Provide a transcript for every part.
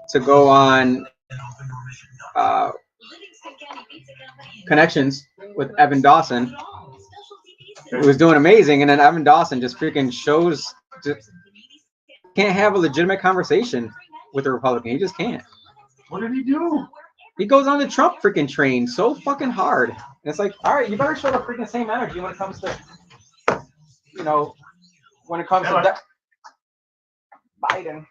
to go on uh, connections with Evan Dawson. He was doing amazing, and then Evan Dawson just freaking shows just can't have a legitimate conversation with a Republican. He just can't. What did he do? He goes on the Trump freaking train so fucking hard. And it's like, all right, you better show the freaking same energy when it comes to, you know, when it comes to Biden.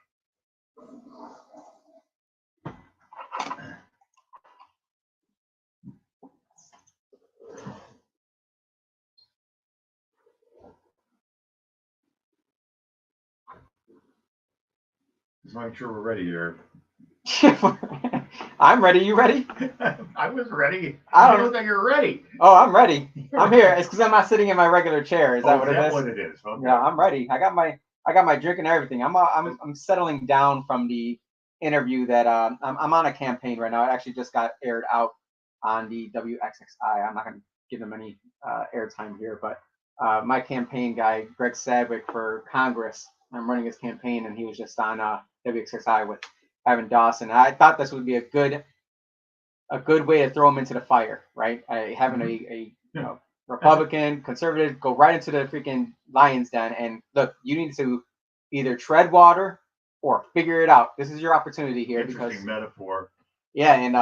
Just make sure we're ready here. I'm ready. You ready? I was ready. I don't think you're ready. Oh, I'm ready. I'm here. It's because I'm not sitting in my regular chair. Is that what it is? What it is? Okay. Yeah, I'm ready. I got my drink and everything. I'm settling down from the interview that I'm on a campaign right now. It actually just got aired out on the WXXI. I'm not going to give them any airtime here, but my campaign guy, Greg Sadwick, for Congress, I'm running his campaign, and he was just on WXXI with Evan Dawson. I thought this would be a good way to throw him into the fire, right? Having a Republican, conservative go right into the freaking lion's den, and look, you need to either tread water or figure it out. This is your opportunity here. Interesting metaphor. Yeah, and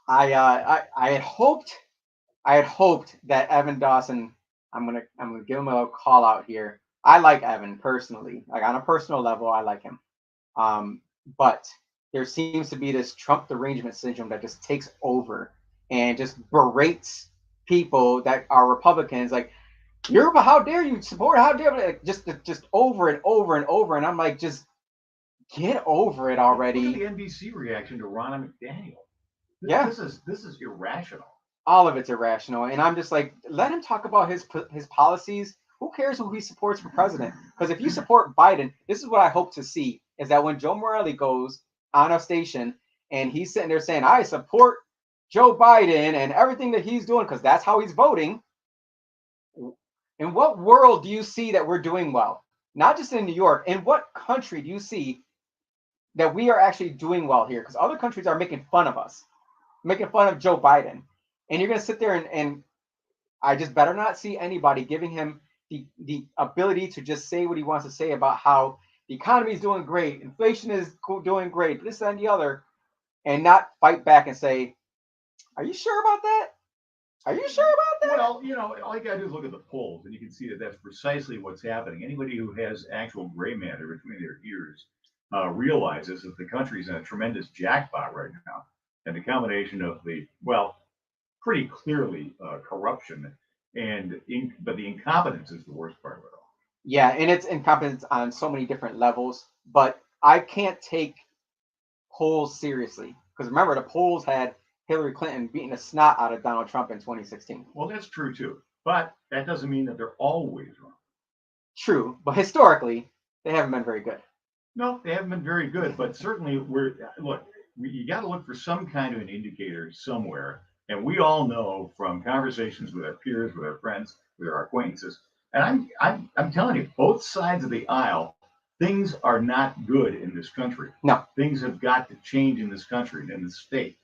I had hoped that Evan Dawson. I'm gonna give him a call out here. I like Evan personally, like on a personal level, I like him. But there seems to be this Trump derangement syndrome that just takes over and just berates people that are Republicans. Like, how dare you support? How dare you? Like, just over and over and over. And I'm like, just get over it already. Look at the NBC reaction to Ronna McDaniel. This is irrational. All of it's irrational, and I'm just like, let him talk about his policies. Who cares who he supports for president? Because if you support Biden, this is what I hope to see, is that when Joe Morelli goes on a station and he's sitting there saying, I support Joe Biden and everything that he's doing, because that's how he's voting. In what world do you see that we're doing well? Not just in New York. In what country do you see that we are actually doing well here? Because other countries are making fun of us, making fun of Joe Biden. And you're going to sit there and I just better not see anybody giving him the ability to just say what he wants to say about how the economy is doing great, inflation is doing great, this and the other, and not fight back and say, are you sure about that? Are you sure about that? Well, all you got to do is look at the polls, and you can see that that's precisely what's happening. Anybody who has actual gray matter between their ears realizes that the country's in a tremendous jackpot right now. And the combination of pretty clearly corruption but the incompetence is the worst part of it all. Yeah, and it's incompetence on so many different levels. But I can't take polls seriously, because remember, the polls had Hillary Clinton beating the snot out of Donald Trump in 2016. Well, that's true too, but that doesn't mean that they're always wrong. True, but historically, they haven't been very good. No, they haven't been very good, but certainly you got to look for some kind of an indicator somewhere. And we all know from conversations with our peers, with our friends, with our acquaintances, and I'm telling you, both sides of the aisle, things are not good in this country. No. Things have got to change in this country and in the state.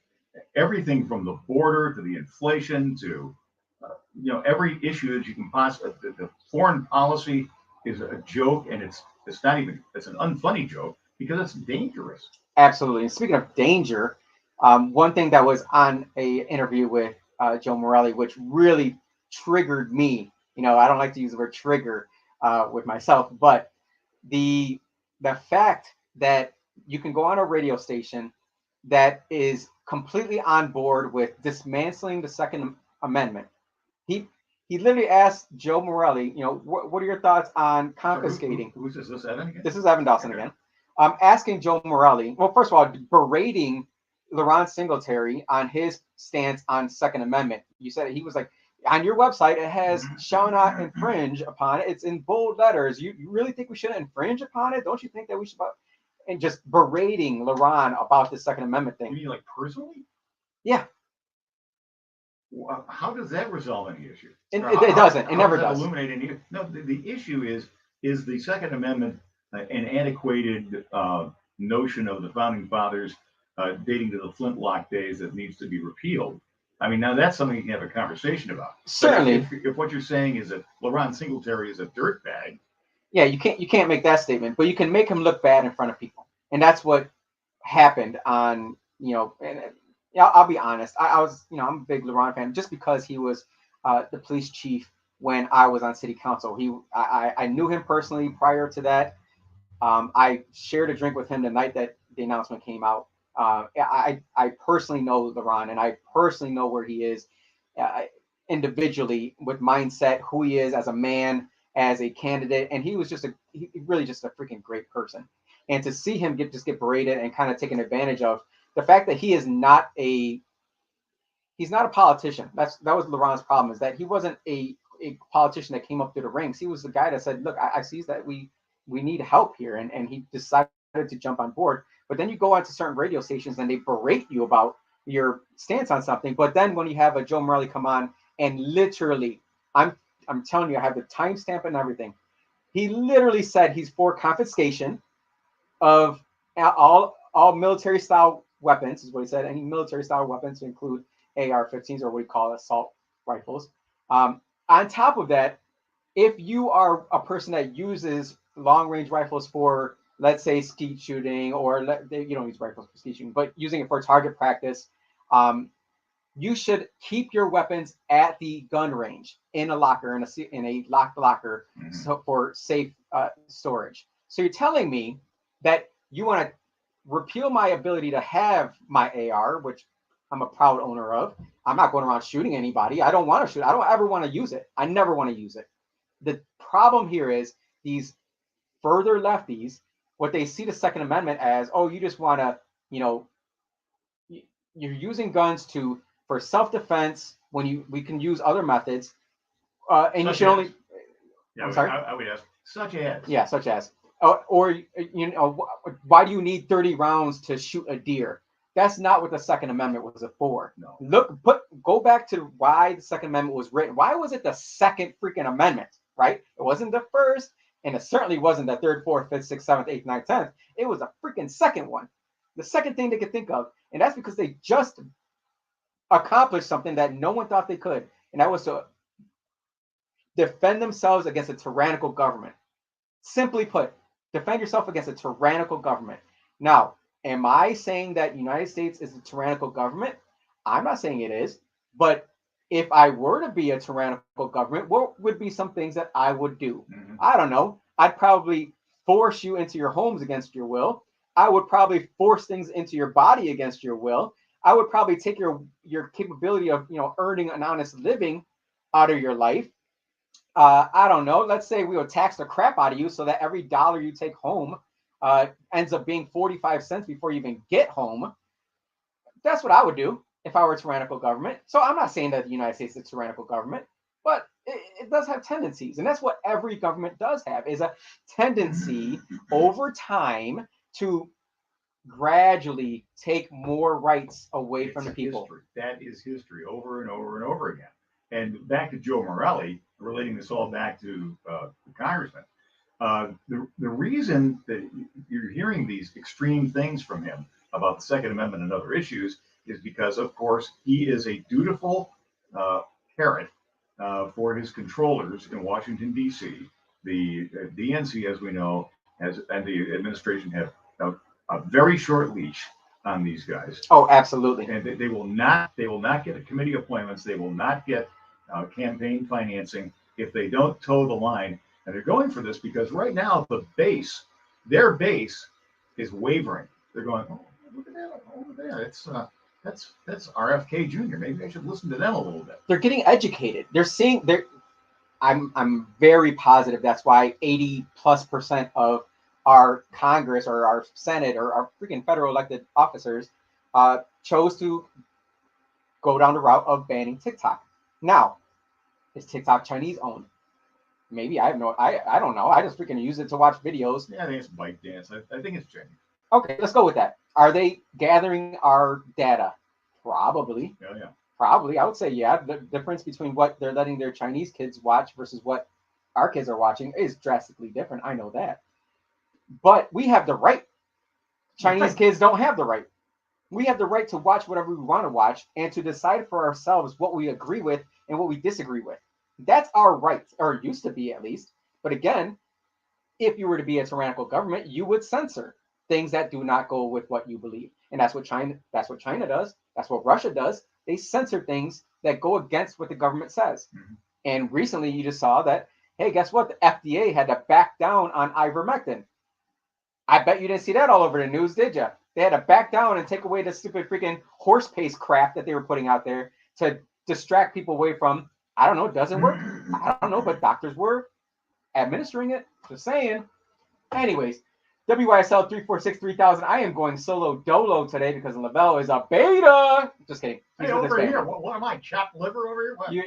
Everything from the border to the inflation to every issue that you can possibly. The foreign policy is a joke, and it's an unfunny joke because it's dangerous. Absolutely. And speaking of danger, one thing that was on a interview with Joe Morelli, which really triggered me. I don't like to use the word trigger with myself, but the fact that you can go on a radio station that is completely on board with dismantling the Second Amendment. He literally asked Joe Morelli, what are your thoughts on confiscating? Who's this? This Evan again? This is Evan Dawson again. Asking Joe Morelli, well, first of all, berating Laurent Singletary on his stance on Second Amendment. You said he was like, on your website, it has shall not infringe upon it. It's in bold letters. You really think we shouldn't infringe upon it? Don't you think that we should? And just berating Laurent about the Second Amendment thing. You mean like personally? Yeah. How does that resolve any issue? It doesn't. It never does. Illuminate any. No, the issue is the Second Amendment an antiquated notion of the founding fathers dating to the flintlock days that needs to be repealed. I mean, now that's something you can have a conversation about. Certainly. If what you're saying is that LaRon Singletary is a dirtbag, yeah, you can't make that statement, but you can make him look bad in front of people, and that's what happened on And yeah, I'll be honest, I was I'm a big LaRon fan just because he was the police chief when I was on city council. I knew him personally prior to that. I shared a drink with him the night that the announcement came out. I personally know LaRon, and I personally know where he is uh, individually with mindset, who he is as a man, as a candidate, and he was really just a freaking great person. And to see him get berated and kind of taken advantage of, the fact that he's not a politician. That was LaRon's problem, is that he wasn't a politician that came up through the ranks. He was the guy that said, look, I see that we need help here. And he decided to jump on board. But then you go on to certain radio stations and they berate you about your stance on something. But then when you have a Joe Morelli come on and literally, I'm telling you, I have the timestamp and everything. He literally said he's for confiscation of all military style weapons, is what he said. Any military style weapons to include AR-15s, or what we call assault rifles. On top of that, if you are a person that uses long range rifles for, let's say, skeet shooting, or you don't use rifles for skeet shooting, but using it for target practice, you should keep your weapons at the gun range in a locker, in a locked locker, so for safe storage. So you're telling me that you want to repeal my ability to have my AR, which I'm a proud owner of. I'm not going around shooting anybody. I don't want to shoot. I don't ever want to use it. I never want to use it. The problem here is these further lefties, what they see the Second Amendment as, oh, you just want to, you're using guns for self-defense when we can use other methods, and you should only. Yeah, I'm sorry. I would ask, such as. Yeah, such as. Or why do you need 30 rounds to shoot a deer? That's not what the Second Amendment was for. No. Go back to why the Second Amendment was written. Why was it the second freaking amendment, right? It wasn't the first, and it certainly wasn't the third, fourth, fifth, sixth, seventh, eighth, ninth, 10th. It was a freaking second one. The second thing they could think of, and that's because they just accomplished something that no one thought they could, and that was to defend themselves against a tyrannical government. Simply put, defend yourself against a tyrannical government. Now, am I saying that the United States is a tyrannical government? I'm not saying it is, but if I were to be a tyrannical government, what would be some things that I would do? I don't know. I'd probably force you into your homes against your will. I would probably force things into your body against your will. I would probably take your capability of earning an honest living out of your life. I don't know. Let's say we would tax the crap out of you so that every dollar you take home ends up being 45 cents before you even get home. That's what I would do if I were a tyrannical government. So I'm not saying that the United States is a tyrannical government, but it does have tendencies. And that's what every government does have, is a tendency over time to gradually take more rights away from the people. History. That is history over and over and over again. And back to Joe Morelli, relating this all back to the congressman, the reason that you're hearing these extreme things from him about the Second Amendment and other issues is because, of course, he is a dutiful parrot for his controllers in Washington, D.C. The DNC, as we know, and the administration have a very short leash on these guys. Oh, absolutely. And they will not get a committee appointments. They will not get campaign financing if they don't toe the line. And they're going for this because right now their base is wavering. They're going, oh, look at that over there. That's RFK Jr. Maybe I should listen to them a little bit. They're getting educated. I'm very positive that's why 80+% of our Congress or our Senate or our freaking federal elected officers chose to go down the route of banning TikTok. Now, is TikTok Chinese owned? Maybe. I don't know. I just freaking use it to watch videos. Yeah, I think it's ByteDance. I think it's Chinese. Okay, let's go with that. Are they gathering our data? Probably. Yeah. Probably. I would say, yeah. The difference between what they're letting their Chinese kids watch versus what our kids are watching is drastically different. I know that. But we have the right Chinese kids don't have the right. We have the right to watch whatever we want to watch and to decide for ourselves what we agree with and what we disagree with. That's our right, or it used to be at least. But again, if you were to be a tyrannical government, you would censor things that do not go with what you believe. And that's what China does. That's what Russia does. They censor things that go against what the government says. Mm-hmm. And recently you just saw that, hey, guess what? The FDA had to back down on ivermectin. I bet you didn't see that all over the news, did you? They had to back down and take away the stupid freaking horse paste crap that they were putting out there to distract people away from, I don't know, it doesn't work. I don't know, but doctors were administering it. Just saying. Anyways, WYSL 346-3000. I am going solo dolo today because Lavelle is a beta. Just kidding. He's hey, over here. What am I? Chopped liver over here?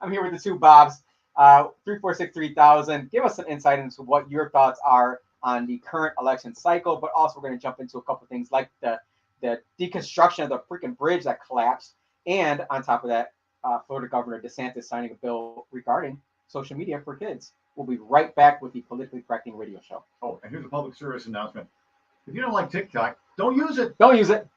I'm here with the two Bobs. 346-3000. Give us some insight into what your thoughts are on the current election cycle, but also we're going to jump into a couple things like the deconstruction of the freaking bridge that collapsed, and on top of that, Florida Governor DeSantis signing a bill regarding social media for kids. We'll be right back with the Politically Correcting Radio Show. Oh, and here's a public service announcement. If you don't like TikTok, don't use it. Don't use it.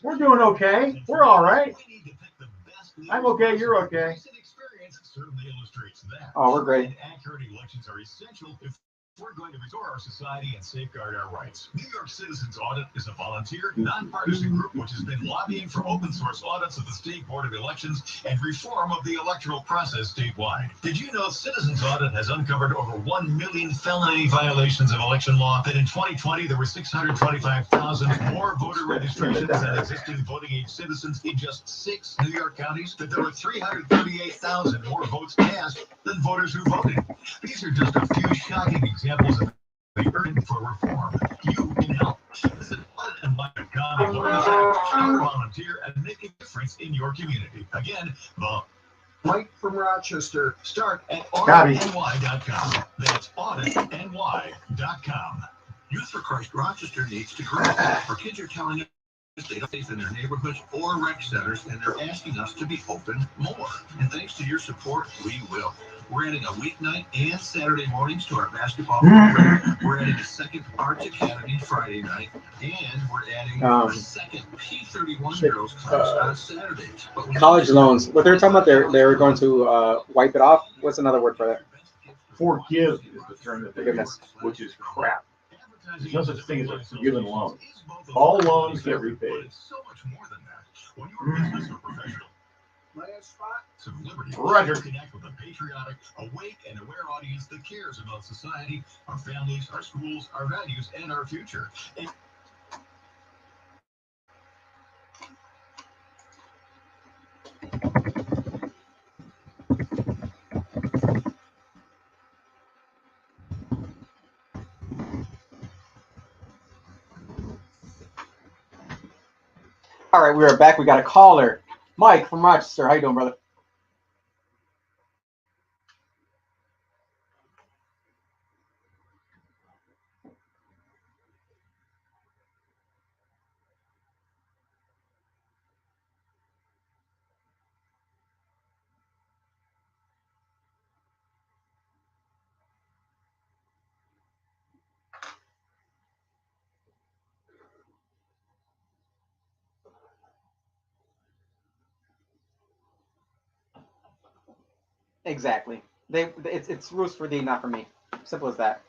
We're doing okay. We're all right. I'm okay. You're okay. Oh, we're great. Accurate elections are essential if we're going to restore our society and safeguard our rights. New York Citizens Audit is a volunteer, nonpartisan group which has been lobbying for open source audits of the State Board of Elections and reform of the electoral process statewide. Did you know Citizens Audit has uncovered over 1 million felony violations of election law? That in 2020 there were 625,000 more voter registrations than existing voting age citizens in just 6 New York counties? That there were 338,000 more votes cast than voters who voted? These are just a few shocking examples of the urgent for reform. You can help. Visit auditandlife.com and learn how to volunteer and make a difference in your community. Again, Mike from Rochester. Start at auditny.com. That's auditny.com. Youth for Christ Rochester needs to grow. Our kids are telling us they don't safe in their neighborhoods or rec centers, and they're asking us to be open more. And thanks to your support, we will. We're adding a weeknight and Saturday mornings to our basketball program. We're adding a second Arts Academy Friday night, and we're adding a second P31 girls class on Saturdays. College loans. What they're talking about, they were going to wipe it off. What's another word for that? Forgive is the term that they use, which is crap. There's no such thing as a forgiven loan. All loans get repaid. So much more than that. When you're a business or professional, last spot, some liberty. Roger. Connect with a patriotic, awake, and aware audience that cares about society, our families, our schools, our values, and our future. And all right, we are back. We got a caller. Mike from Rochester. How you doing, brother? Exactly. It's rules for thee, not for me. Simple as that.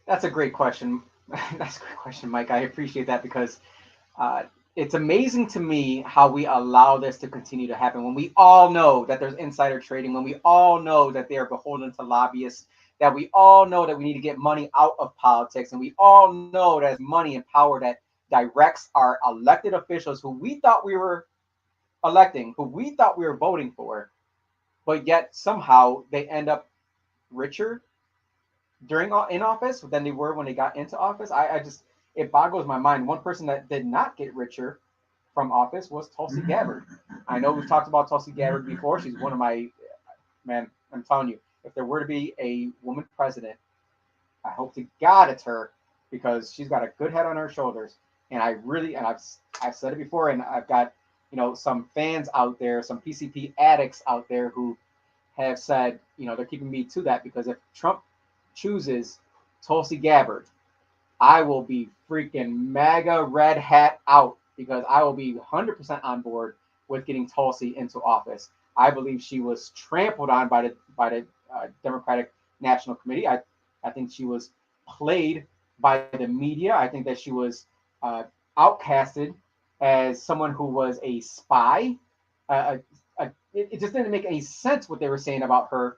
That's a great question. That's a great question, Mike. I appreciate that because it's amazing to me how we allow this to continue to happen when we all know that there's insider trading, when we all know that they are beholden to lobbyists, that we all know that we need to get money out of politics, and we all know that it's money and power that directs our elected officials who we thought we were electing, who we thought we were voting for, but yet somehow they end up richer in office than they were when they got into office. it boggles my mind. One person that did not get richer from office was Tulsi Gabbard. I know we've talked about Tulsi Gabbard before. She's one of my, man, I'm telling you, if there were to be a woman president, I hope to God it's her, because she's got a good head on her shoulders. And I really, and I've said it before, and I've got, some fans out there, some PCP addicts out there who have said, they're keeping me to that, because if Trump chooses Tulsi Gabbard, I will be freaking MAGA red hat out, because I will be 100% on board with getting Tulsi into office. I believe she was trampled on by the Democratic National Committee. I think she was played by the media. I think that she was outcasted as someone who was a spy. It just didn't make any sense what they were saying about her.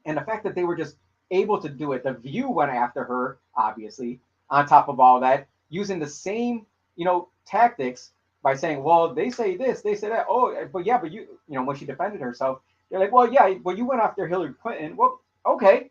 And the fact that they were just able to do it. The View went after her, obviously, on top of all that, using the same, tactics by saying, well, they say this, they say that. Oh, but you, when she defended herself, they're like, well, yeah, well, you went after Hillary Clinton. Well, okay.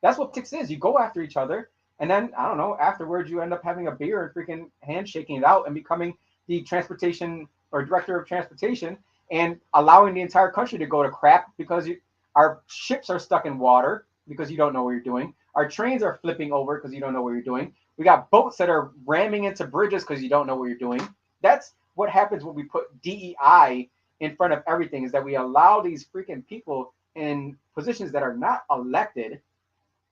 That's what politics is. You go after each other. And then, I don't know, afterwards, you end up having a beer and freaking handshaking it out and becoming the transportation or director of transportation and allowing the entire country to go to crap because our ships are stuck in water because you don't know what you're doing. Our trains are flipping over because you don't know what you're doing. We got boats that are ramming into bridges because you don't know what you're doing. That's what happens when we put DEI in front of everything, is that we allow these freaking people in positions that are not elected,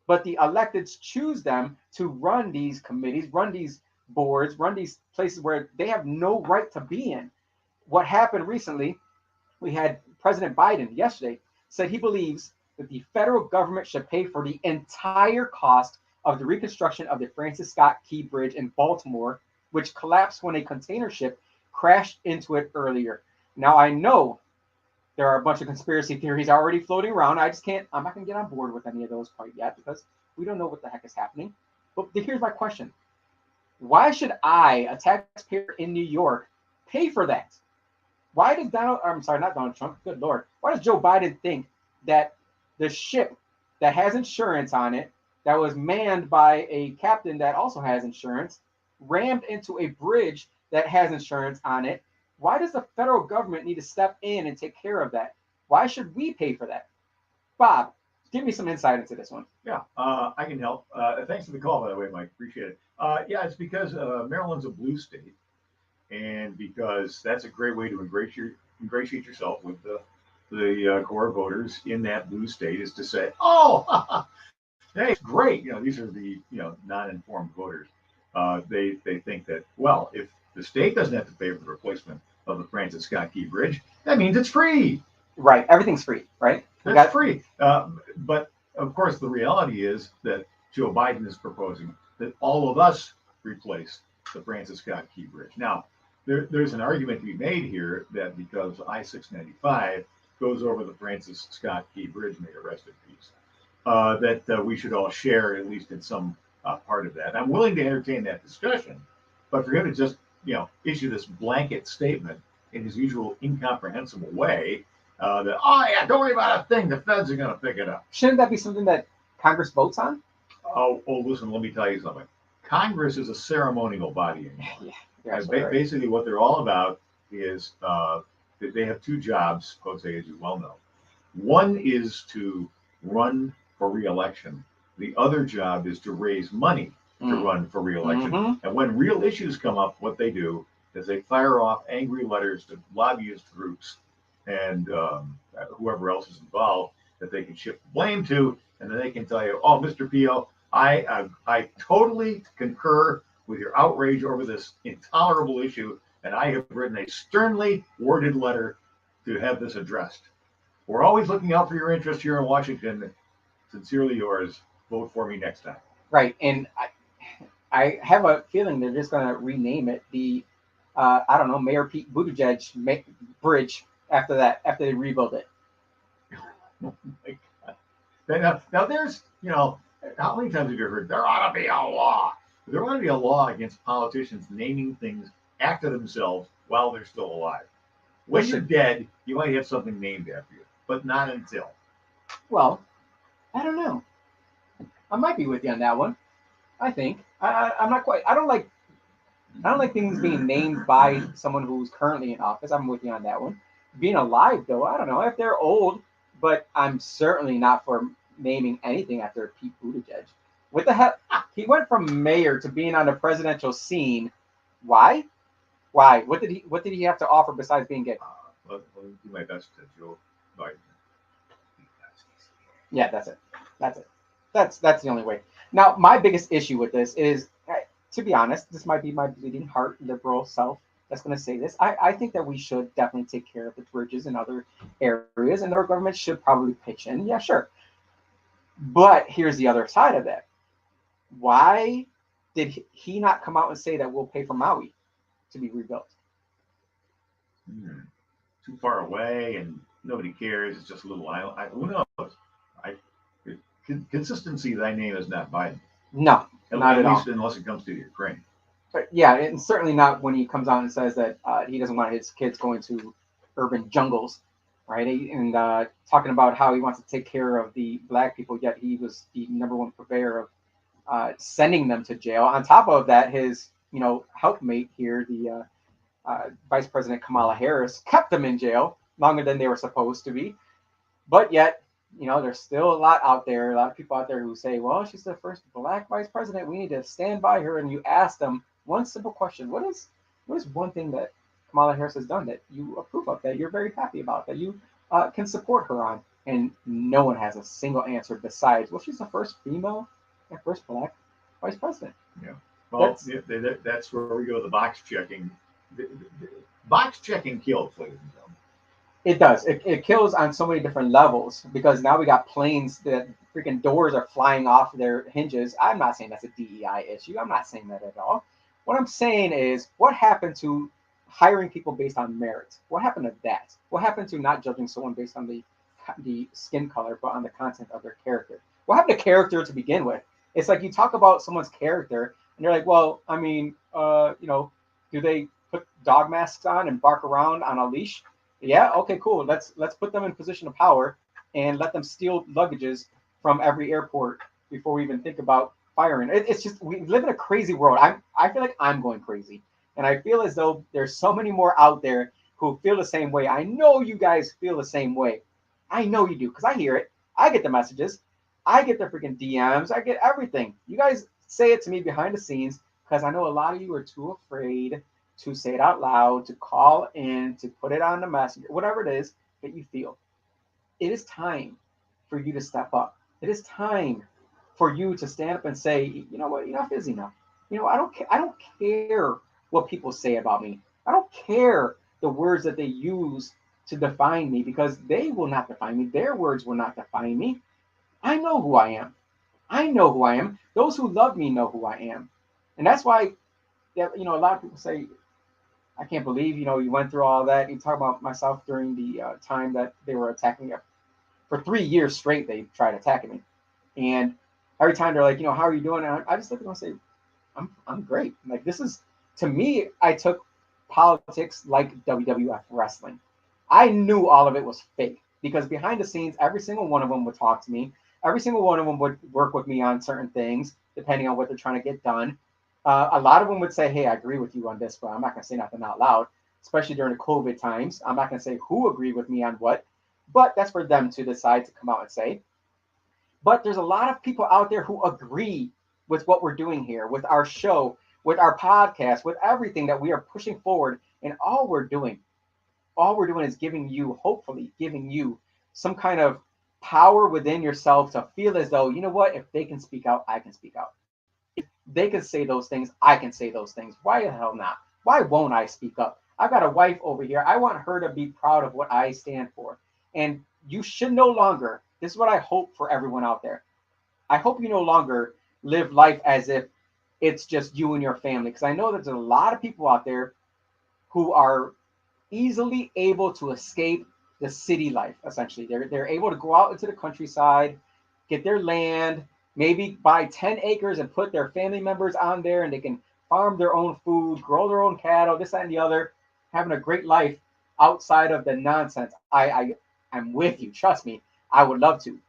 but the electeds choose them to run these committees, run these boards, run these places where they have no right to be in. What happened recently, we had President Biden yesterday said he believes that the federal government should pay for the entire cost of the reconstruction of the Francis Scott Key Bridge in Baltimore, which collapsed when a container ship crashed into it earlier. Now, I know there are a bunch of conspiracy theories already floating around. I'm not going to get on board with any of those quite yet because we don't know what the heck is happening. But here's my question. Why should I, a taxpayer in New York, pay for that? Why does not Donald Trump, good Lord. Why does Joe Biden think that the ship that has insurance on it, that was manned by a captain that also has insurance, rammed into a bridge that has insurance on it? Why does the federal government need to step in and take care of that? Why should we pay for that? Bob, give me some insight into this one. Yeah, I can help. Thanks for the call, by the way, Mike. Appreciate it. Yeah, it's because Maryland's a blue state, and because that's a great way to ingratiate yourself with the core voters in that blue state, is to say, oh, hey, it's great. These are the non-informed voters. They think that, well, if the state doesn't have to pay for the replacement of the Francis Scott Key Bridge, that means it's free. Right, everything's free, right? That's free. But of course, the reality is that Joe Biden is proposing that all of us replace the Francis Scott Key Bridge. Now, there's an argument to be made here that because I-695 goes over the Francis Scott Key Bridge, may it rest in peace, that we should all share at least in some part of that. And I'm willing to entertain that discussion, but for him to just issue this blanket statement in his usual incomprehensible way, that, oh yeah, don't worry about a thing, the feds are going to pick it up. Shouldn't that be something that Congress votes on? Oh, listen, let me tell you something. Congress is a ceremonial body anymore. Yeah, basically, what they're all about is that they have two jobs, Jose, as you well know. One is to run for re-election. The other job is to raise money to run for re-election. Mm-hmm. And when real issues come up, what they do is they fire off angry letters to lobbyist groups and whoever else is involved that they can shift blame to, and then they can tell you, oh, Mr. Pio, I totally concur with your outrage over this intolerable issue, and I have written a sternly worded letter to have this addressed. We're always looking out for your interest here in Washington. Sincerely yours. Vote for me next time. Right, and I have a feeling they're just going to rename it the, I don't know, Mayor Pete Buttigieg Bridge after they rebuild it. Oh my God. Now there's, how many times have you heard there ought to be a law? There ought to be a law against politicians naming things after themselves while they're still alive. When you're dead, you might have something named after you, but not until. Well, I don't know. I might be with you on that one. I think I'm not quite. I don't like things being named by someone who's currently in office. I'm with you on that one. Being alive, though, I don't know if they're old, but I'm certainly not for naming anything after Pete Buttigieg. What the hell? He went from mayor to being on the presidential scene. Why? Why? What did he have to offer besides being gay? Let me do my best to Joe Biden. Yeah, that's it. That's it. That's the only way. Now, my biggest issue with this is, to be honest, this might be my bleeding heart liberal self that's going to say this. I think that we should definitely take care of the bridges in other areas, and our government should probably pitch in. Yeah, sure. But here's the other side of that. Why did he not come out and say that we'll pay for Maui to be rebuilt? Too far away and nobody cares. It's just a little island. Who knows? I, Consistency, thy name is not Biden. No, not at all. Unless it comes to Ukraine. But yeah, and certainly not when he comes out and says that he doesn't want his kids going to urban jungles, right? And talking about how he wants to take care of the black people, yet he was the number one purveyor of sending them to jail. On top of that, his helpmate here, the Vice President Kamala Harris, kept them in jail longer than they were supposed to be. But yet, there's still a lot of people out there who say, well, she's the first black vice president. We need to stand by her. And you ask them one simple question: what is one thing that Kamala Harris has done that you approve of, that you're very happy about, that you can support her on? And no one has a single answer besides, well, she's the first female and first black vice president. Yeah. Well, that's where we go. The box checking. The box checking kills, ladies and gentlemen. It does. It kills on so many different levels, because now we got planes that freaking doors are flying off their hinges. I'm not saying that's a DEI issue. I'm not saying that at all. What I'm saying is, what happened to hiring people based on merit? What happened to that? What happened to not judging someone based on the skin color, but on the content of their character? What happened to character to begin with? It's like you talk about someone's character, and you're like, well, I mean, do they put dog masks on and bark around on a leash? Yeah, okay, cool. Let's put them in position of power and let them steal luggages from every airport before we even think about firing. It's just, we live in a crazy world. I feel like I'm going crazy, and I feel as though there's so many more out there who feel the same way. I know you guys feel the same way. I know you do, because I hear it. I get the messages. I get the freaking DMs. I get everything. You guys say it to me behind the scenes, because I know a lot of you are too afraid to say it out loud, to call in, to put it on the messenger, whatever it is that you feel. It is time for you to step up. It is time for you to stand up and say, you know what, enough is enough. I don't care what people say about me. I don't care the words that they use to define me, because they will not define me. Their words will not define me. I know who I am. I know who I am. Those who love me know who I am. And that's why, a lot of people say, I can't believe, you went through all that. You talk about myself during the time that they were attacking me. For 3 years straight, they tried attacking me. And every time they're like, how are you doing? And I just look at them and say, I'm great. Like, this is, to me, I took politics like WWF wrestling. I knew all of it was fake, because behind the scenes, every single one of them would talk to me. Every single one of them would work with me on certain things, depending on what they're trying to get done. A lot of them would say, hey, I agree with you on this, but I'm not going to say nothing out loud, especially during the COVID times. I'm not going to say who agreed with me on what, but that's for them to decide to come out and say. But there's a lot of people out there who agree with what we're doing here, with our show, with our podcast, with everything that we are pushing forward. And all we're doing is hopefully giving you some kind of power within yourself to feel as though, you know what, if they can speak out, I can speak out. They can say those things, I can say those things. Why the hell not? Why won't I speak up? I've got a wife over here. I want her to be proud of what I stand for. And you should no longer, this is what I hope for everyone out there. I hope you no longer live life as if it's just you and your family. Because I know there's a lot of people out there who are easily able to escape the city life, essentially. They're able to go out into the countryside, get their land, maybe buy 10 acres and put their family members on there, and they can farm their own food, grow their own cattle, this, that, and the other, having a great life outside of the nonsense. I'm with you. Trust me. I would love to.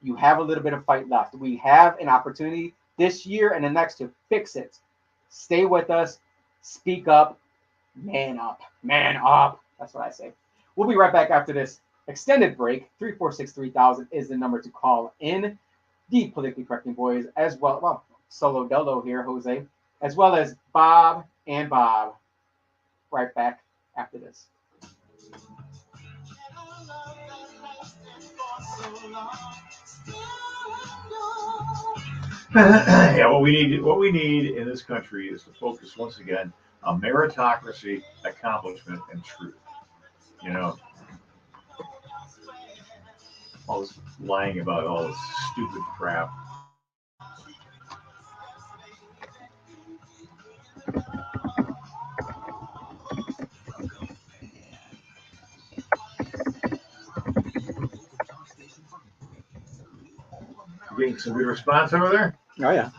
You have a little bit of fight left. We have an opportunity this year and the next to fix it. Stay with us. Speak up. Man up. Man up. That's what I say. We'll be right back after this extended break. 346-3000 is the number to call in. The Politically Correcting Boys, as well, Solo Deldo here, Jose, as well as Bob and Bob. Right back after this. Yeah, what we need in this country is to focus once again on meritocracy, accomplishment, and truth. You know, all this lying about all this stupid crap. Getting some good response over there? Oh, yeah.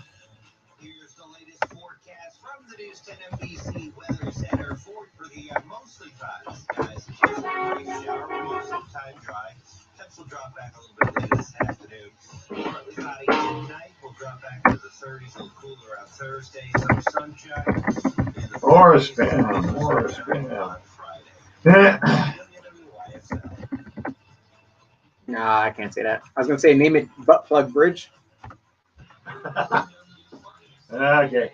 Here's the latest forecast from the News 10 NBC Weather Center for the mostly dry skies. Rain shower, mostly time dry. Temps will drop back a little bit later this afternoon. Partly cloudy tonight. We'll drop back to the 30s and cooler out Thursday. Some sunshine. Morris fan. On Friday. No, I can't say that. I was going to say name it Butt Plug Bridge. Okay. In the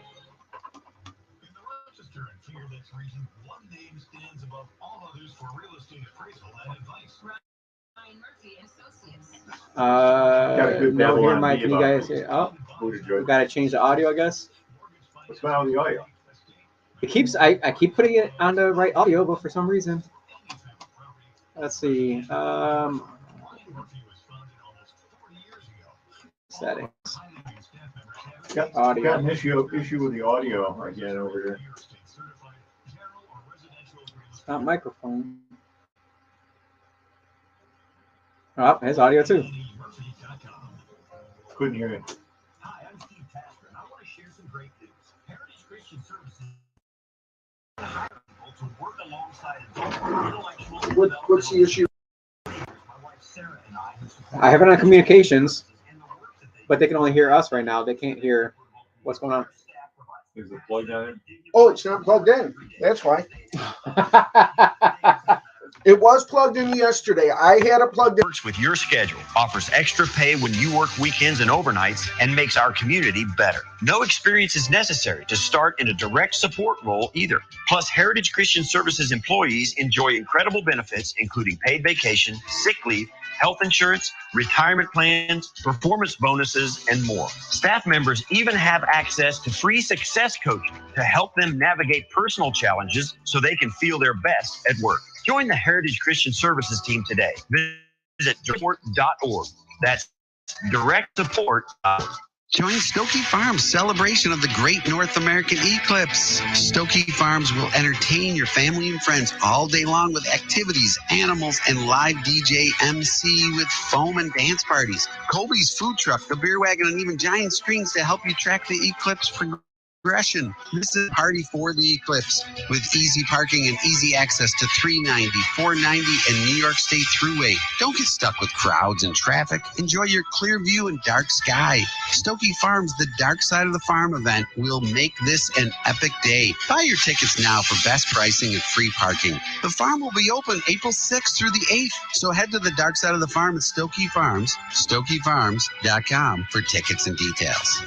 Rochester and Fairfax region, one name stands above all others for real estate appraisal and advice. Ryan Murphy and Associates. Got a good Now devil here, on Mike, me can you about guys hear? Oh, we Buttigieg. got to change the audio, I guess. What's going on with the audio? It keeps, I keep putting it on the right audio, but for some reason. Let's see. Settings. Got Audio. an issue with the audio again over here. Not microphone. Oh, his audio too. Couldn't hear it. Hi, I'm Steve Tasker, and I want to share some great news. Heritage Christian Services to work alongside intellectual. What's the issue? My wife Sarah and I have it on communications, but they can only hear us right now. They can't hear what's going on. Is it plugged on Oh, it's not plugged in. That's why. Oh, It was plugged in yesterday. I had it plugged in. Works with your schedule, offers extra pay when you work weekends and overnights, and makes our community better. No experience is necessary to start in a direct support role either. Plus, Heritage Christian Services employees enjoy incredible benefits, including paid vacation, sick leave, health insurance, retirement plans, performance bonuses, and more. Staff members even have access to free success coaching to help them navigate personal challenges so they can feel their best at work. Join the Heritage Christian Services team today. Visit directsupport.org. That's directsupport.org. Join Stokey Farms' celebration of the Great North American Eclipse. Stokey Farms will entertain your family and friends all day long with activities, animals, and live DJ MC with foam and dance parties. Colby's Food Truck, the Beer Wagon, and even giant screens to help you track the eclipse progression. This is a party for the eclipse with easy parking and easy access to 390, 490, and New York State Thruway. Don't get stuck with crowds and traffic. Enjoy your clear view and dark sky. Stokey Farms, the Dark Side of the Farm event, will make this an epic day. Buy your tickets now for best pricing and free parking. The farm will be open April 6th through the 8th, so head to the Dark Side of the Farm at Stokey Farms, stokeyfarms.com for tickets and details.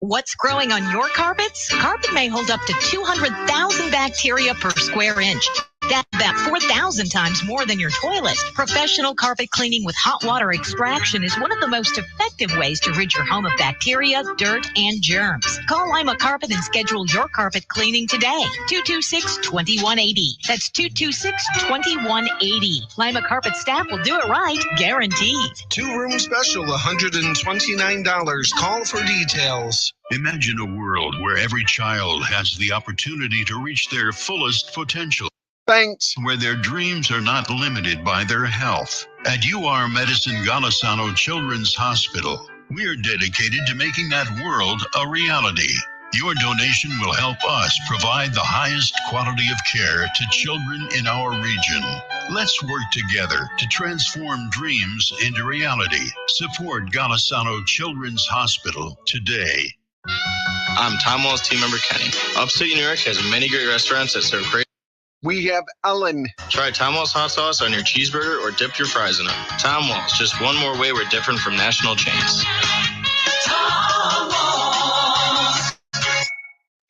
What's growing on your carpets? Carpet may hold up to 200,000 bacteria per square inch. That's about 4,000 times more than your toilet. Professional carpet cleaning with hot water extraction is one of the most effective ways to rid your home of bacteria, dirt, and germs. Call Lima Carpet and schedule your carpet cleaning today. 226-2180. That's 226-2180. Lima Carpet staff will do it right, guaranteed. 2-room special, $129. Call for details. Imagine a world where every child has the opportunity to reach their fullest potential, Thanks. where their dreams are not limited by their health. At UR Medicine Golisano Children's Hospital, we are dedicated to making that world a reality. Your donation will help us provide the highest quality of care to children in our region. Let's work together to transform dreams into reality. Support Golisano Children's Hospital today. I'm Tom Wall's team member Kenny. Upstate New York has many great restaurants that serve great. We have Ellen. Try Tom Wall's hot sauce on your cheeseburger or dip your fries in it. Tom Wall's, just one more way we're different from national chains.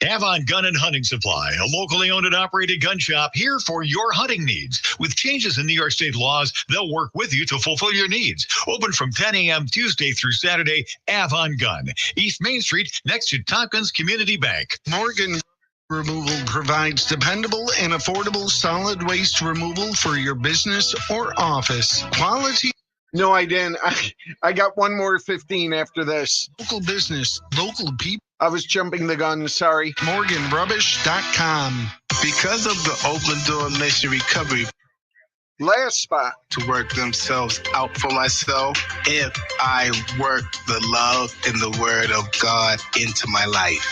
Avon Gun and Hunting Supply, a locally owned and operated gun shop here for your hunting needs. With changes in New York State laws, they'll work with you to fulfill your needs. Open from 10 a.m. Tuesday through Saturday, Avon Gun, East Main Street, next to Tompkins Community Bank. Morgan Removal provides dependable and affordable solid waste removal for your business or office. Quality. No, I didn't. I got one more 15 after this. Local business, local people. I was jumping the gun. Sorry. MorganRubbish.com. Because of the Open Door Mission Recovery Last spot. to work themselves out for myself, if I work the love and the word of God into my life.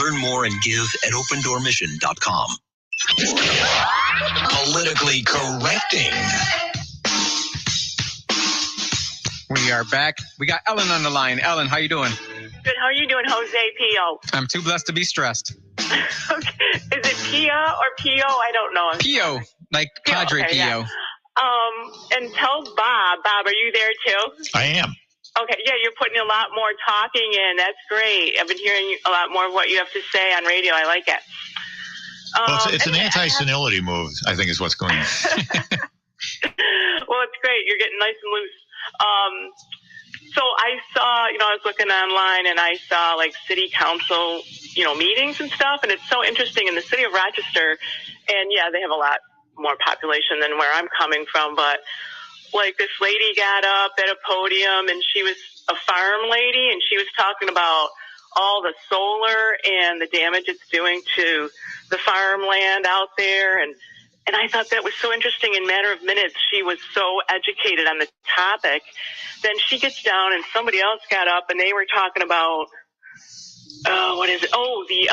Learn more and give at opendoormission.com. Politically correcting. We are back. We got Ellen on the line. Ellen, how you doing? Good. How are you doing, Jose Pio? I'm too blessed to be stressed. Okay. Is it Pia or Pio? I don't know. Pio, like Padre Pio. Yeah. And tell Bob, are you there too? I am. Okay, yeah, you're putting a lot more talking in. That's great. I've been hearing a lot more of what you have to say on radio. I like it. Well, it's an anti-senility move, I think is what's going on. Well, it's great. You're getting nice and loose. So I saw, I was looking online and I saw like city council, meetings and stuff. And it's so interesting in the city of Rochester. And yeah, they have a lot more population than where I'm coming from. But like this lady got up at a podium and she was a farm lady and she was talking about all the solar and the damage it's doing to the farmland out there. And I thought that was so interesting. In a matter of minutes, she was so educated on the topic. Then she gets down and somebody else got up and they were talking about, what is it? Oh, the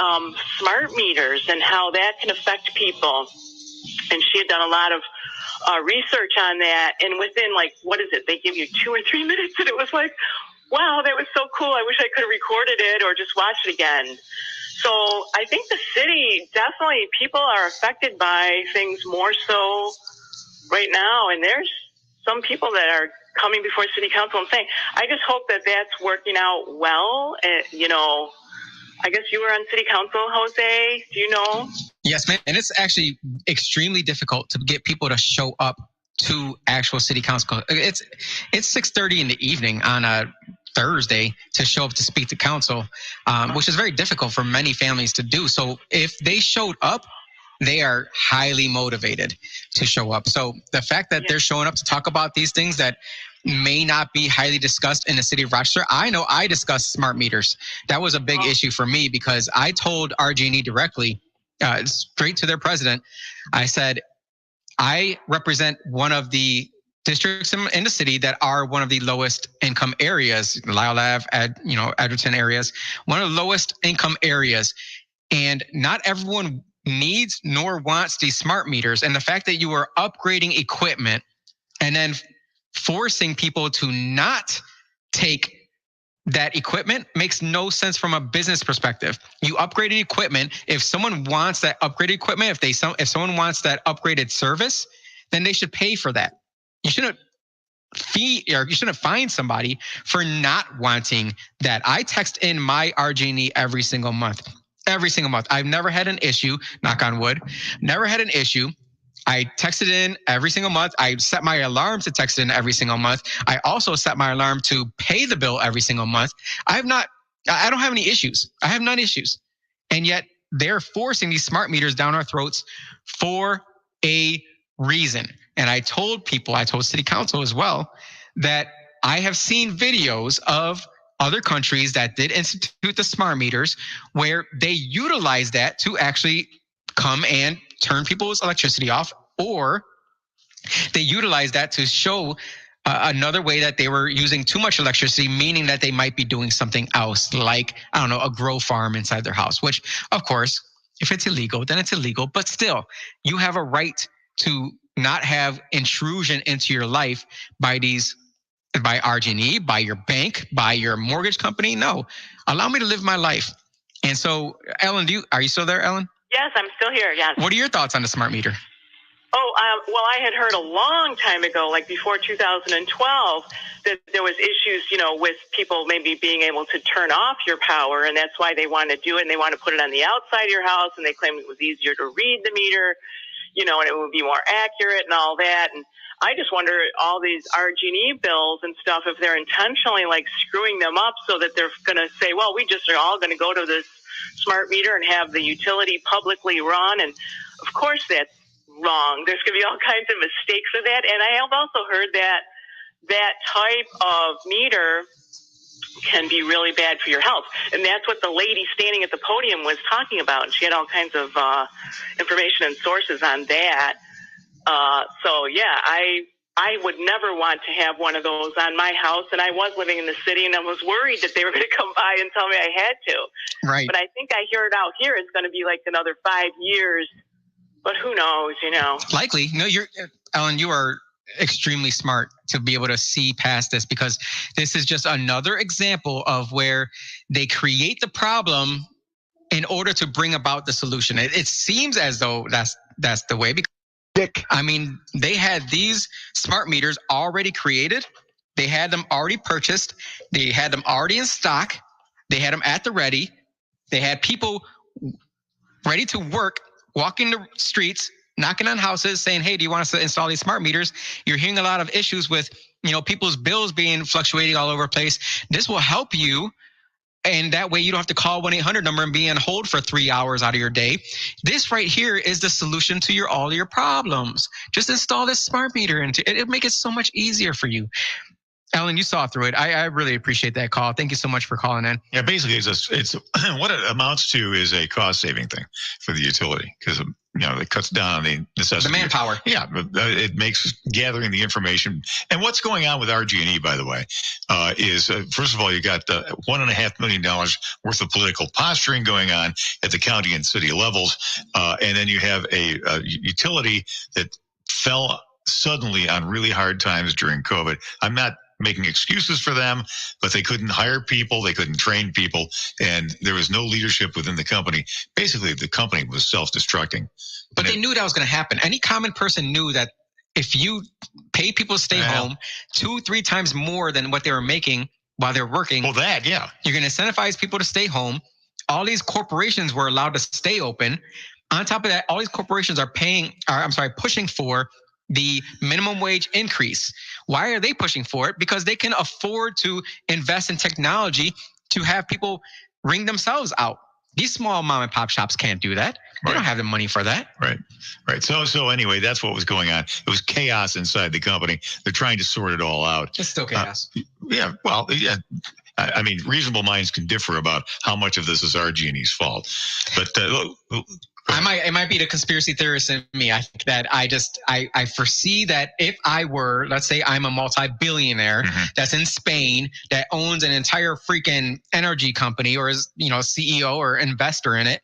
smart meters and how that can affect people. And she had done a lot of research on that. And within they give you 2 or 3 minutes. And it was like, wow, that was so cool. I wish I could have recorded it or just watched it again. So I think the city, definitely people are affected by things more so right now. And there's some people that are coming before city council and saying, I just hope that that's working out well. And, I guess you were on city council, Jose. Do you know? Yes, ma'am. And it's actually extremely difficult to get people to show up to actual city council. It's 6:30 in the evening on a Thursday to show up to speak to council, which is very difficult for many families to do. So if they showed up, they are highly motivated to show up. So the fact that they're showing up to talk about these things that may not be highly discussed in the city of Rochester. I know I discussed smart meters. That was a big issue for me because I told RG&E directly, straight to their president, I said, I represent one of the districts in the city that are one of the lowest income areas, Lyle Ave, Edgerton areas, one of the lowest income areas. And not everyone needs nor wants these smart meters. And the fact that you are upgrading equipment and then forcing people to not take that equipment makes no sense from a business perspective. You upgraded equipment. If someone wants that upgraded equipment, if someone wants that upgraded service, then they should pay for that. You shouldn't fine somebody for not wanting that. I text in my RG&E every single month. Every single month. I've never had an issue, knock on wood, never had an issue. I texted in every single month. I set my alarm to text in every single month. I also set my alarm to pay the bill every single month. I don't have any issues. I have none issues. And yet they're forcing these smart meters down our throats for a reason. And I told city council as well, that I have seen videos of other countries that did institute the smart meters where they utilize that to actually come and turn people's electricity off, or they utilize that to show another way that they were using too much electricity, meaning that they might be doing something else, like, a grow farm inside their house, which, of course, if it's illegal, then it's illegal. But still, you have a right to not have intrusion into your life by RG&E, by your bank, by your mortgage company. No, allow me to live my life. And so, Ellen, are you still there, Ellen? Yes, I'm still here. Yes. What are your thoughts on the smart meter? Oh, well, I had heard a long time ago, like before 2012, that there was issues, with people maybe being able to turn off your power, and that's why they want to do it, and they want to put it on the outside of your house, and they claimed it was easier to read the meter, and it would be more accurate and all that. And I just wonder, all these RG&E bills and stuff, if they're intentionally like screwing them up so that they're going to say, well, we just are all going to go to this smart meter and have the utility publicly run. And of course that's wrong. There's going to be all kinds of mistakes with that. And I have also heard that that type of meter can be really bad for your health. And that's what the lady standing at the podium was talking about. And she had all kinds of information and sources on that. So yeah, I would never want to have one of those on my house. And I was living in the city, and I was worried that they were going to come by and tell me I had to. Right. But I think I hear it out here. It's going to be like another 5 years. But who knows, Likely. No, Ellen, you are extremely smart to be able to see past this, because this is just another example of where they create the problem in order to bring about the solution. It seems as though that's the way. Because, I mean, they had these smart meters already created. They had them already purchased. They had them already in stock. They had them at the ready. They had people ready to work, walking the streets, knocking on houses, saying, hey, do you want us to install these smart meters? You're hearing a lot of issues with, people's bills being fluctuating all over the place. This will help you. And that way you don't have to call 1-800 number and be on hold for 3 hours out of your day. This right here is the solution to all your problems. Just install this smart meter and it'll make it so much easier for you. Ellen, you saw through it. I really appreciate that call. Thank you so much for calling in. Yeah, basically, it's what it amounts to is a cost-saving thing for the utility, because it cuts down on the necessity. The manpower. Yeah, it makes gathering the information. And what's going on with RG&E, by the way, is first of all, you got $1.5 million worth of political posturing going on at the county and city levels, and then you have a utility that fell suddenly on really hard times during COVID. I'm not making excuses for them, but they couldn't hire people, they couldn't train people, and there was no leadership within the company. Basically, the company was self-destructing. But they knew that was going to happen. Any common person knew that if you pay people to stay home 2-3 times more than what they were making while they're working, you're going to incentivize people to stay home. All these corporations were allowed to stay open. On top of that, all these corporations are pushing for the minimum wage increase. Why are they pushing for it? Because they can afford to invest in technology to have people ring themselves out. These small mom and pop shops can't do that. They don't have the money for that. Right. So anyway, that's what was going on. It was chaos inside the company. They're trying to sort it all out. It's still chaos. I mean, reasonable minds can differ about how much of this is RG&E's fault. But it might be the conspiracy theorist in me. I think that I foresee that if I were, let's say I'm a multi-billionaire that's in Spain that owns an entire freaking energy company or is, CEO or investor in it.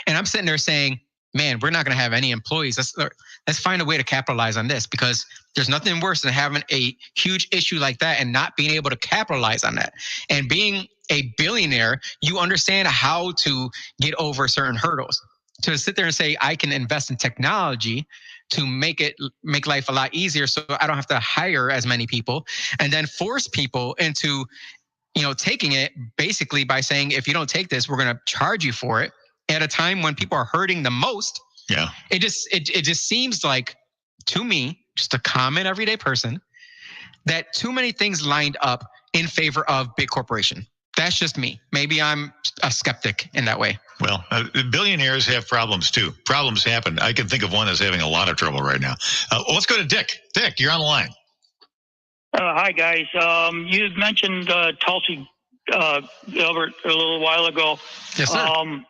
And I'm sitting there saying, man, we're not going to have any employees. Let's find a way to capitalize on this, because there's nothing worse than having a huge issue like that and not being able to capitalize on that. And being a billionaire, you understand how to get over certain hurdles. To sit there and say, I can invest in technology to make life a lot easier so I don't have to hire as many people, and then force people into, taking it basically by saying, if you don't take this, we're going to charge you for it at a time when people are hurting the most. Yeah. It just seems like, to me, just a common everyday person, that too many things lined up in favor of big corporation. That's just me. Maybe I'm a skeptic in that way. Well, billionaires have problems too. Problems happen. I can think of one that's having a lot of trouble right now. Let's go to Dick. Dick, you're on the line. Hi, guys. You had mentioned Tulsi Gabbard a little while ago. Yes, sir.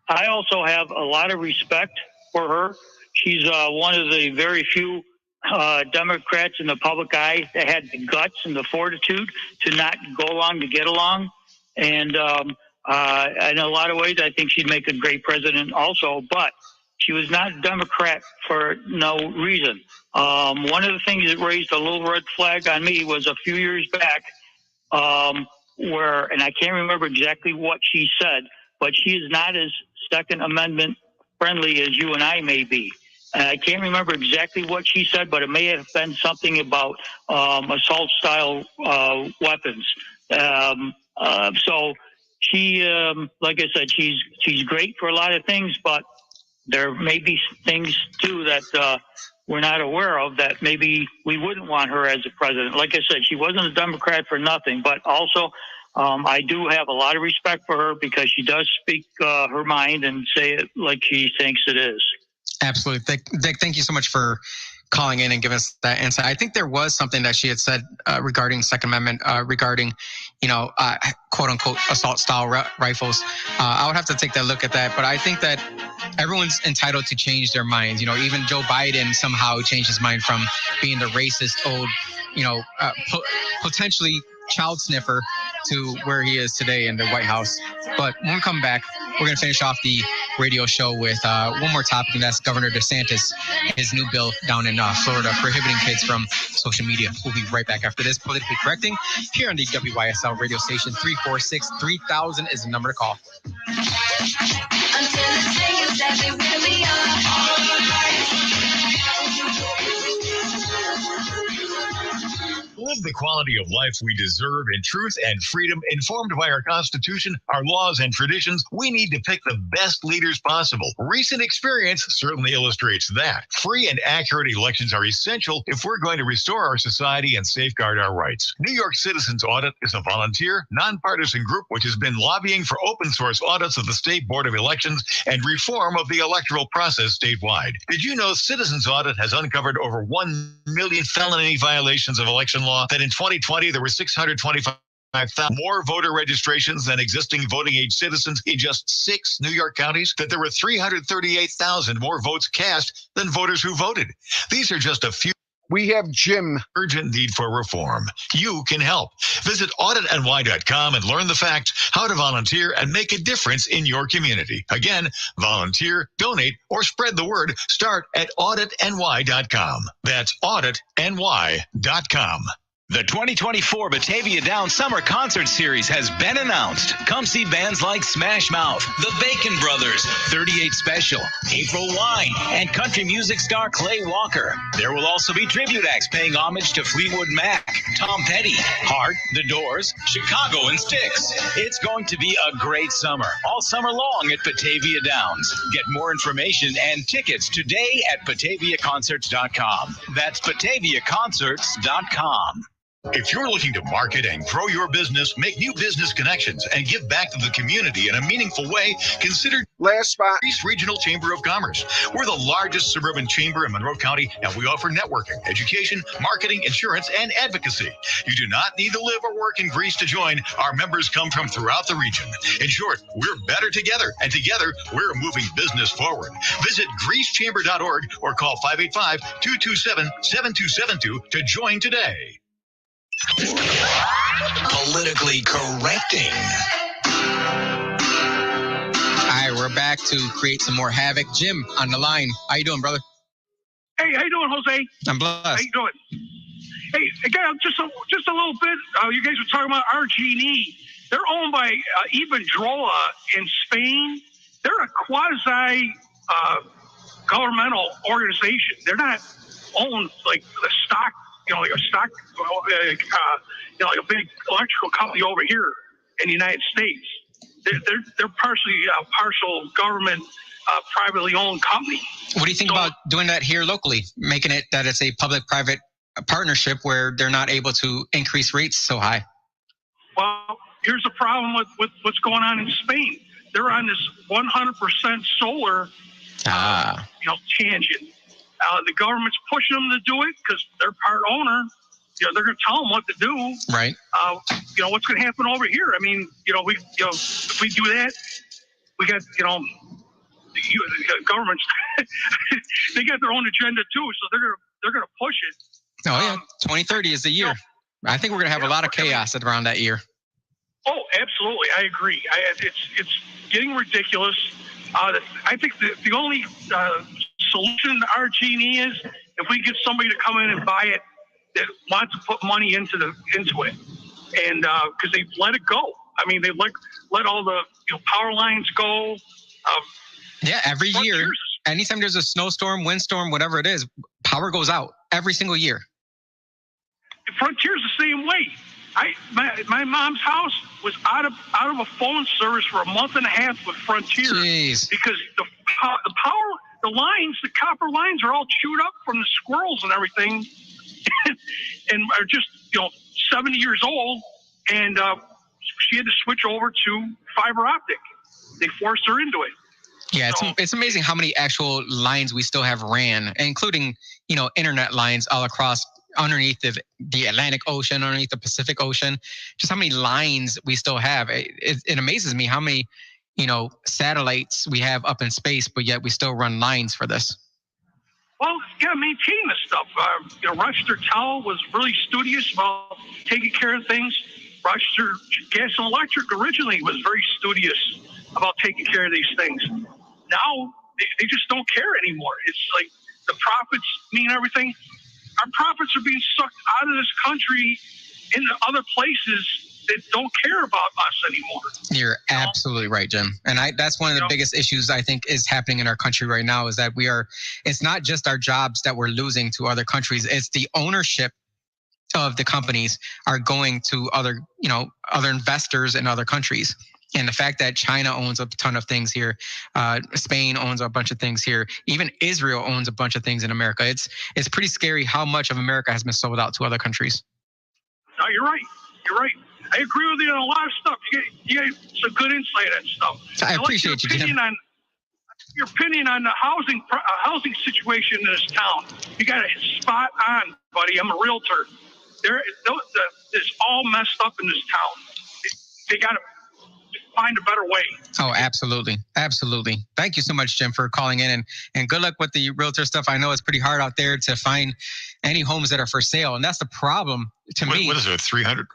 I also have a lot of respect for her. She's one of the very few Democrats in the public eye that had the guts and the fortitude to not go along to get along. And in a lot of ways, I think she'd make a great president also, but she was not a Democrat for no reason. One of the things that raised a little red flag on me was a few years back where, and I can't remember exactly what she said, but she is not as Second Amendment friendly as you and I may be. I can't remember exactly what she said, but it may have been something about assault-style weapons. So she, like I said, she's great for a lot of things, but there may be things too that we're not aware of that maybe we wouldn't want her as a president. Like I said, she wasn't a Democrat for nothing, but also I do have a lot of respect for her because she does speak her mind and say it like she thinks it is. Absolutely. Dick, thank you so much for calling in and giving us that insight. I think there was something that she had said regarding Second Amendment, regarding, quote unquote, assault style rifles. I would have to take that look at that. But I think that everyone's entitled to change their minds. Even Joe Biden somehow changed his mind from being the racist old, potentially child sniffer to where he is today in the White House. But when we come back, we're going to finish off the radio show with one more topic, and that's Governor DeSantis, his new bill down in Florida prohibiting kids from social media. We'll be right back after this. Politically Correcting here on the WYSL radio station. 346-3000 is the number to call. Live the quality of life we deserve in truth and freedom, informed by our Constitution, our laws, and traditions. We need to pick the best leaders possible. Recent experience certainly illustrates that. Free and accurate elections are essential if we're going to restore our society and safeguard our rights. New York Citizens Audit is a volunteer, nonpartisan group which has been lobbying for open source audits of the State Board of Elections and reform of the electoral process statewide. Did you know Citizens Audit has uncovered over 1 million felony violations of election law? That in 2020, there were 625,000 more voter registrations than existing voting age citizens in just 6 New York counties, that there were 338,000 more votes cast than voters who voted. These are just a few. We have Jim. Urgent need for reform. You can help. Visit auditny.com and learn the facts, how to volunteer, and make a difference in your community. Again, volunteer, donate, or spread the word. Start at auditny.com. That's auditny.com. The 2024 Batavia Down Summer Concert Series has been announced. Come see bands like Smash Mouth, The Bacon Brothers, 38 Special, April Wine, and country music star Clay Walker. There will also be tribute acts paying homage to Fleetwood Mac, Tom Petty, Heart, The Doors, Chicago, and Styx. It's going to be a great summer, all summer long at Batavia Downs. Get more information and tickets today at BataviaConcerts.com. That's BataviaConcerts.com. If you're looking to market and grow your business, make new business connections, and give back to the community in a meaningful way, consider Last Spot East Regional Chamber of Commerce. We're the largest suburban chamber in Monroe County, and we offer networking, education, marketing, insurance, and advocacy. You do not need to live or work in Greece to join. Our members come from throughout the region. In short, we're better together, and together, we're moving business forward. Visit greecechamber.org or call 585-227-7272 to join today. Politically Correcting. All right, we're back to create some more havoc. Jim on the line. How you doing, brother? Hey, how you doing, Jose? I'm blessed. How you doing? Hey, again, just a little bit. You guys were talking about RG&E. They're owned by Iberdrola in Spain. They're a quasi governmental organization. They're not owned like a stock. Like a stock, like a big electrical company over here in the United States. They're partial government, privately owned company. What do you think about doing that here locally, making it that it's a public-private partnership where they're not able to increase rates so high? Well, here's the problem with what's going on in Spain. They're on this 100% solar, tangent. The government's pushing them to do it because they're part owner. They're going to tell them what to do. Right. What's going to happen over here? I mean, if we do that, we got, the governments, they got their own agenda too. So they're going to push it. Oh yeah. 2030 is the year. I think we're going to have a lot of chaos around that year. Oh, absolutely. I agree. It's getting ridiculous. I think the only solution to RG&E is if we get somebody to come in and buy it that wants to put money into it, and because they've let it go. I mean, they let all the power lines go. Yeah, every year, anytime there's a snowstorm, windstorm, whatever it is, power goes out every single year. Frontier's the same way. My mom's house was out of a phone service for a month and a half with Frontier. Jeez. Because the copper lines are all chewed up from the squirrels and everything, and are just 70 years old. And she had to switch over to fiber optic. They forced her into it. Yeah, it's amazing how many actual lines we still have ran, including internet lines all across underneath the Atlantic Ocean, underneath the Pacific Ocean. Just how many lines we still have. It amazes me how many satellites we have up in space, but yet we still run lines for this. Well, you got to maintain this stuff. Rochester Towel was really studious about taking care of things. Rochester Gas and Electric originally was very studious about taking care of these things. Now they just don't care anymore. It's like the profits mean everything. Our profits are being sucked out of this country into other places that don't care about us anymore. You're absolutely right, Jim. And that's one of the biggest issues I think is happening in our country right now is that it's not just our jobs that we're losing to other countries. It's the ownership of the companies are going to other investors in other countries. And the fact that China owns a ton of things here, Spain owns a bunch of things here, even Israel owns a bunch of things in America. It's pretty scary how much of America has been sold out to other countries. No, you're right. You're right. I agree with you on a lot of stuff. You get some good insight on stuff. I appreciate you, Jim. Your opinion on the housing situation in this town. You got it spot on, buddy. I'm a realtor. It's all messed up in this town. They got to find a better way. Oh, absolutely. Absolutely. Thank you so much, Jim, for calling in and good luck with the realtor stuff. I know it's pretty hard out there to find any homes that are for sale. And that's the problem to me. What is it? 300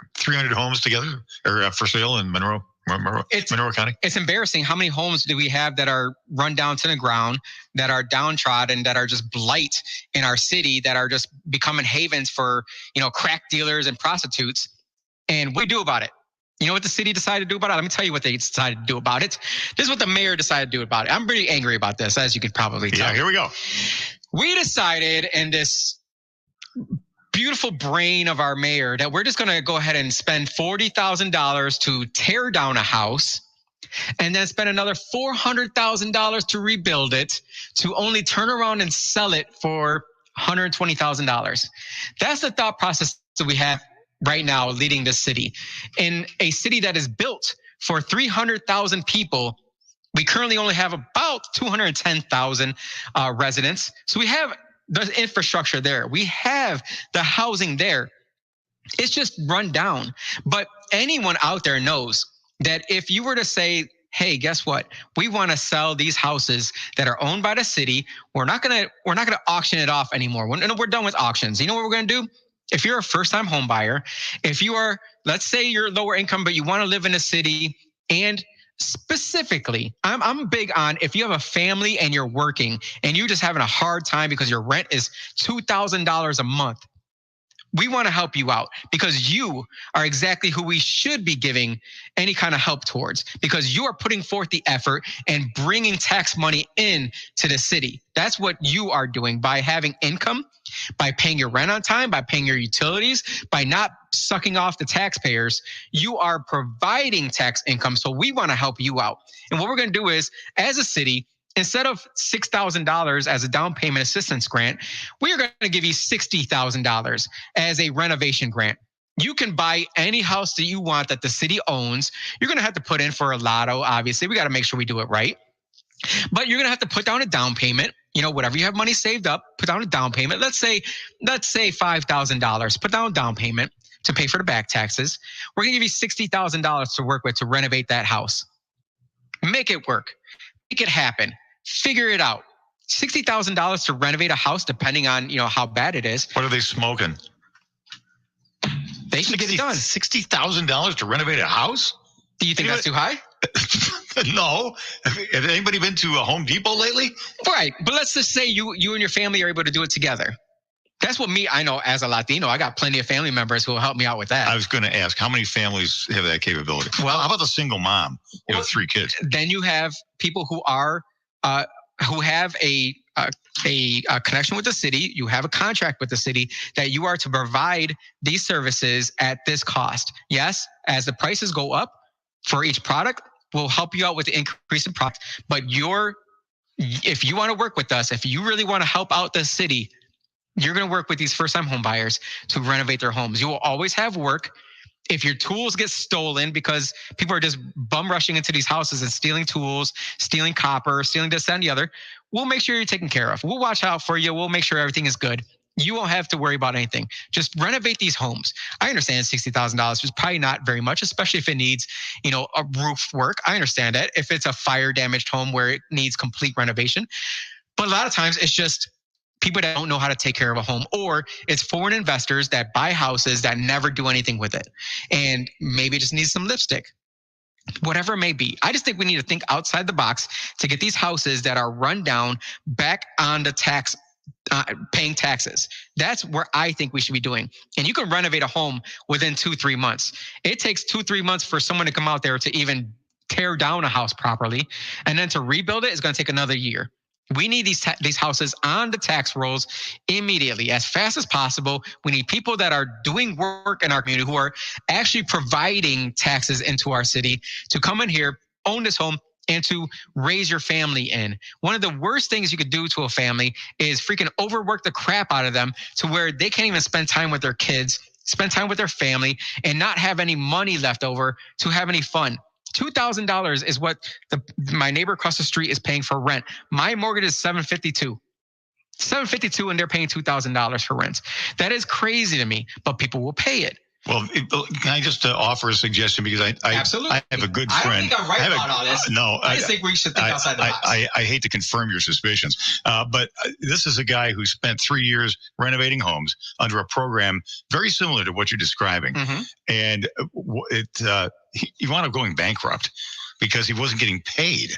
homes together or for sale in Monroe County? It's embarrassing. How many homes do we have that are run down to the ground, that are downtrodden, that are just blight in our city, that are just becoming havens for, crack dealers and prostitutes? And what do we do about it? You know what the city decided to do about it? Let me tell you what they decided to do about it. This is what the mayor decided to do about it. I'm pretty angry about this, as you could probably tell. Yeah, here we go. We decided in this beautiful brain of our mayor that we're just going to go ahead and spend $40,000 to tear down a house and then spend another $400,000 to rebuild it, to only turn around and sell it for $120,000. That's the thought process that we have right now leading this city. In a city that is built for 300,000 people, we currently only have about 210,000 residents. So we have the infrastructure there. We have the housing there. It's just run down. But anyone out there knows that if you were to say, hey, guess what? We want to sell these houses that are owned by the city. We're not gonna auction it off anymore. We're done with auctions. You know what we're gonna do? If you're a first-time home buyer, if you are, let's say you're lower income, but you want to live in a city, and specifically, I'm big on if you have a family and you're working and you're just having a hard time because your rent is $2,000 a month, we want to help you out because you are exactly who we should be giving any kind of help towards, because you are putting forth the effort and bringing tax money in to the city. That's what you are doing by having income, by paying your rent on time, by paying your utilities, by not sucking off the taxpayers. You are providing tax income. So we want to help you out. And what we're going to do is, as a city, instead of $6,000 as a down payment assistance grant, we are going to give you $60,000 as a renovation grant. You can buy any house that you want that the city owns. You're going to have to put in for a lotto, obviously. We got to make sure we do it right. But you're going to have to put down a down payment. Whatever you have money saved up, put down a down payment. Let's say $5,000. Put down a down payment to pay for the back taxes. We're going to give you $60,000 to work with to renovate that house. Make it work. Make it happen. Figure it out. $60,000 to renovate a house, depending on how bad it is. What are they smoking? They can get it done. $60,000 to renovate a house? Do you think that's too high? No. Have anybody been to a Home Depot lately? Right. But let's just say you and your family are able to do it together. That's what I know as a Latino. I got plenty of family members who will help me out with that. I was going to ask, how many families have that capability? Well, how about the single mom? You know, 3 kids. Then you have people who are who have a connection with the city. You have a contract with the city that you are to provide these services at this cost. Yes, as the prices go up for each product, we'll help you out with the increase in product. But if you want to work with us, if you really want to help out the city, you're going to work with these first-time home buyers to renovate their homes. You will always have work. If your tools get stolen because people are just bum rushing into these houses and stealing tools, stealing copper, stealing this, that, and the other, we'll make sure you're taken care of. We'll watch out for you. We'll make sure everything is good. You won't have to worry about anything. Just renovate these homes. I understand $60,000 is probably not very much, especially if it needs, a roof work. I understand that. If it's a fire damaged home where it needs complete renovation. But a lot of times it's just people that don't know how to take care of a home, or it's foreign investors that buy houses that never do anything with it. And maybe it just needs some lipstick. Whatever it may be. I just think we need to think outside the box to get these houses that are run down back on the paying taxes. That's where I think we should be doing. And you can renovate a home within 2-3 months. It takes 2-3 months for someone to come out there to even tear down a house properly. And then to rebuild it is going to take another year. We need these houses on the tax rolls immediately, as fast as possible. We need people that are doing work in our community who are actually providing taxes into our city to come in here, own this home, and to raise your family in. One of the worst things you could do to a family is freaking overwork the crap out of them to where they can't even spend time with their kids, spend time with their family, and not have any money left over to have any fun. $2,000 is what my neighbor across the street is paying for rent. My mortgage is $752. $752, and they're paying $2,000 for rent. That is crazy to me, but people will pay it. Well, can I just offer a suggestion? Because I have a good friend. I don't think I'm right about all this. No, I just think we should think outside the box. I hate to confirm your suspicions, but this is a guy who spent 3 years renovating homes under a program very similar to what you're describing. Mm-hmm. And he wound up going bankrupt because he wasn't getting paid.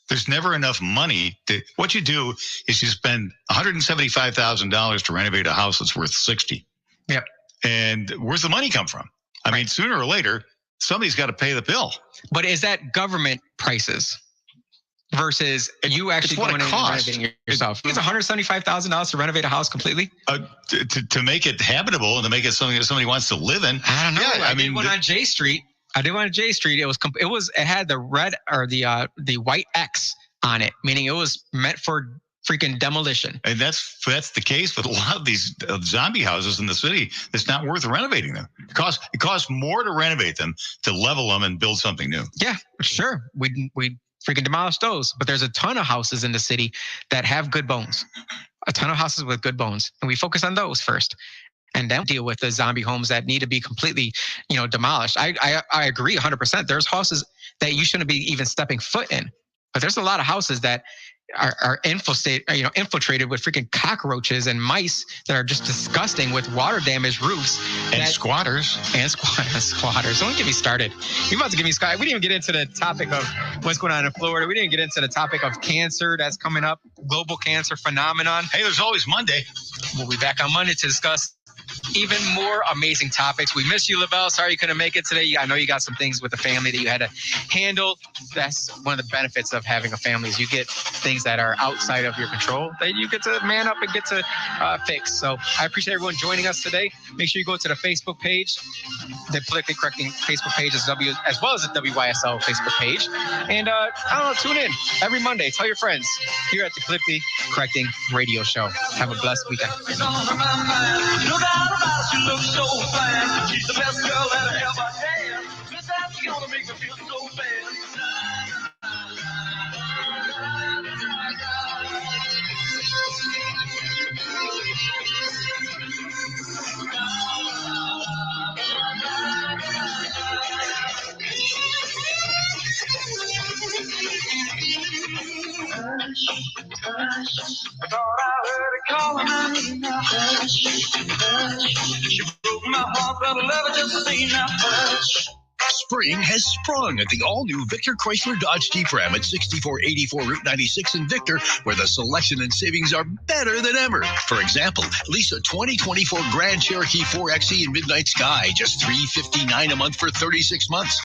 There's never enough money. What you do is you spend $175,000 to renovate a house that's worth $60,000. Yep. And where's the money come from? I mean, sooner or later, somebody's got to pay the bill. But is that government prices versus you actually going in and renovating yourself? It's $175,000 to renovate a house completely? To make it habitable and to make it something that somebody wants to live in. I don't know. Yeah, I mean, on J Street. I did one on J Street. It had the red or the white X on it, meaning it was meant for freaking demolition. And that's the case with a lot of these zombie houses in the city. It's not worth renovating them. It costs more to renovate them, to level them and build something new. Yeah, sure. We freaking demolish those. But there's a ton of houses in the city that have good bones. A ton of houses with good bones. And we focus on those first. And then deal with the zombie homes that need to be completely, demolished. I agree 100%. There's houses that you shouldn't be even stepping foot in. But there's a lot of houses that are infiltrated with freaking cockroaches and mice that are just disgusting with water damaged roofs. And squatters. And squatters. Don't get me started. You're about to get me started. We didn't even get into the topic of what's going on in Florida. We didn't get into the topic of cancer that's coming up, global cancer phenomenon. Hey, there's always Monday. We'll be back on Monday to discuss even more amazing topics. We miss you, Lavelle. Sorry you couldn't make it today. I know you got some things with the family that you had to handle. That's one of the benefits of having a family is you get things that are outside of your control that you get to man up and get to fix. So I appreciate everyone joining us today. Make sure you go to the Facebook page, the Politically Correcting Facebook page, as well as the WYSL Facebook page. And tune in every Monday. Tell your friends here at the Politically Correcting Radio Show. Have a blessed weekend. She looks so fine. She's the best girl that I ever had. This house is gonna make me feel so bad. I thought I heard it calling my name now. Hush, hush. She broke my heart, but I love her just the same now. Hush. Spring has sprung at the all-new Victor Chrysler Dodge Jeep Ram at 6484 Route 96 in Victor, where the selection and savings are better than ever. For example, lease a 2024 Grand Cherokee 4XE in Midnight Sky, just $359 a month for 36 months.